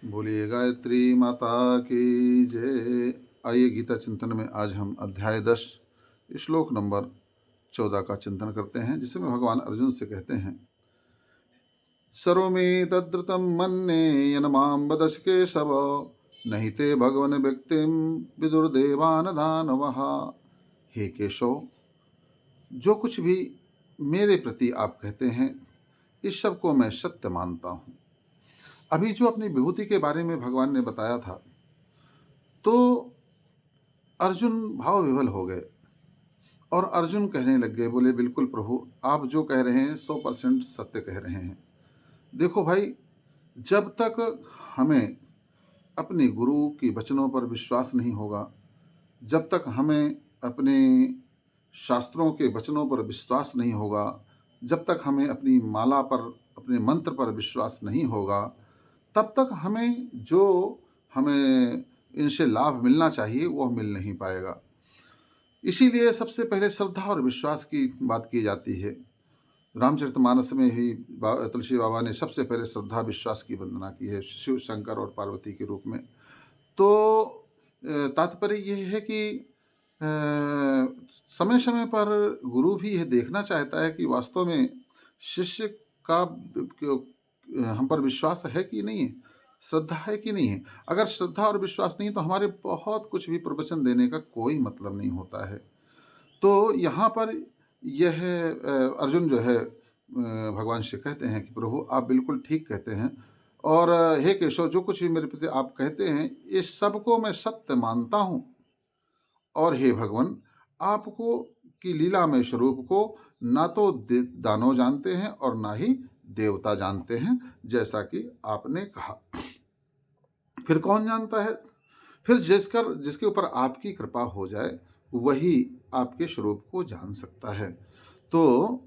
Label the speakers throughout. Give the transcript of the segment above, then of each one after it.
Speaker 1: बोलिए गायत्री माता की जय। आइए गीता चिंतन में आज हम अध्याय 10 श्लोक नंबर 14 का चिंतन करते हैं, जिसमें भगवान अर्जुन से कहते हैं, सर्वमेतद्रुतं मन्ये यन्मां वदसि केशव, नहीं ते भगवन व्यक्तिं विदुर्देवान दानवः। हे केशव, जो कुछ भी मेरे प्रति आप कहते हैं, इस सब को मैं सत्य मानता हूँ। अभी जो अपनी विभूति के बारे में भगवान ने बताया था, तो अर्जुन भाव विभल हो गए और अर्जुन कहने लग गए, बोले बिल्कुल प्रभु, आप जो कह रहे हैं 100% सत्य कह रहे हैं। देखो भाई, जब तक हमें अपने गुरु के वचनों पर विश्वास नहीं होगा, जब तक हमें अपने शास्त्रों के वचनों पर विश्वास नहीं होगा, जब तक हमें अपनी माला पर, अपने मंत्र पर विश्वास नहीं होगा, तब तक हमें इनसे लाभ मिलना चाहिए वो मिल नहीं पाएगा। इसीलिए सबसे पहले श्रद्धा और विश्वास की बात की जाती है। रामचरितमानस में ही तुलसी बाबा ने सबसे पहले श्रद्धा विश्वास की वंदना की है, शिव शंकर और पार्वती के रूप में। तो तात्पर्य यह है कि समय समय पर गुरु भी यह देखना चाहता है कि वास्तव में शिष्य का हम पर विश्वास है कि नहीं है, श्रद्धा है कि नहीं है। अगर श्रद्धा और विश्वास नहीं, तो हमारे बहुत कुछ भी प्रवचन देने का कोई मतलब नहीं होता है। तो यहाँ पर यह अर्जुन जो है भगवान से कहते हैं कि प्रभु, आप बिल्कुल ठीक कहते हैं, और हे केशव, जो कुछ भी मेरे प्रति आप कहते हैं, इस सब को मैं सत्य मानता हूँ। और हे भगवान, आपको की लीलामय स्वरूप को ना तो दानव जानते हैं और ना ही देवता जानते हैं, जैसा कि आपने कहा। फिर कौन जानता है? फिर जिसके ऊपर आपकी कृपा हो जाए, वही आपके स्वरूप को जान सकता है। तो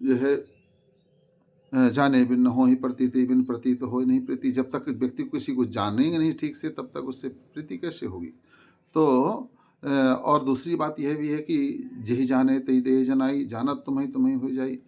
Speaker 1: यह जाने बिन न हो ही प्रतीति, बिन प्रतीत हो नहीं प्रीति। जब तक व्यक्ति किसी को जानेंगे नहीं ठीक से, तब तक उससे प्रीति कैसे होगी? तो और दूसरी बात यह भी है कि जही जाने तही दे जनाई, जानत तुम्हें हो जाई।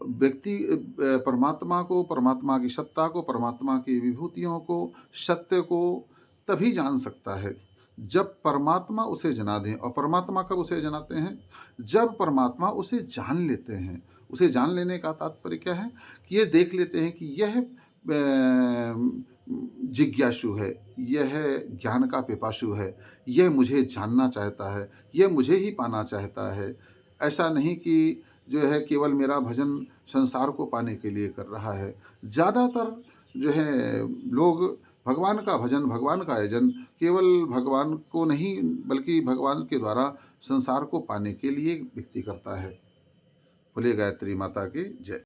Speaker 1: व्यक्ति परमात्मा को, परमात्मा की सत्ता को, परमात्मा की विभूतियों को, सत्य को तभी जान सकता है जब परमात्मा उसे जना दें। और परमात्मा कब उसे जनाते हैं? जब परमात्मा उसे जान लेते हैं। उसे जान लेने का तात्पर्य क्या है? कि ये देख लेते हैं कि यह जिज्ञासु है, यह ज्ञान का पिपासु है, यह मुझे जानना चाहता है, यह मुझे ही पाना चाहता है। ऐसा नहीं कि जो है केवल मेरा भजन संसार को पाने के लिए कर रहा है। ज़्यादातर जो है लोग भगवान का भजन, भगवान का यजन केवल भगवान को नहीं, बल्कि भगवान के द्वारा संसार को पाने के लिए व्यक्ति करता है। बोलिए गायत्री माता की जय।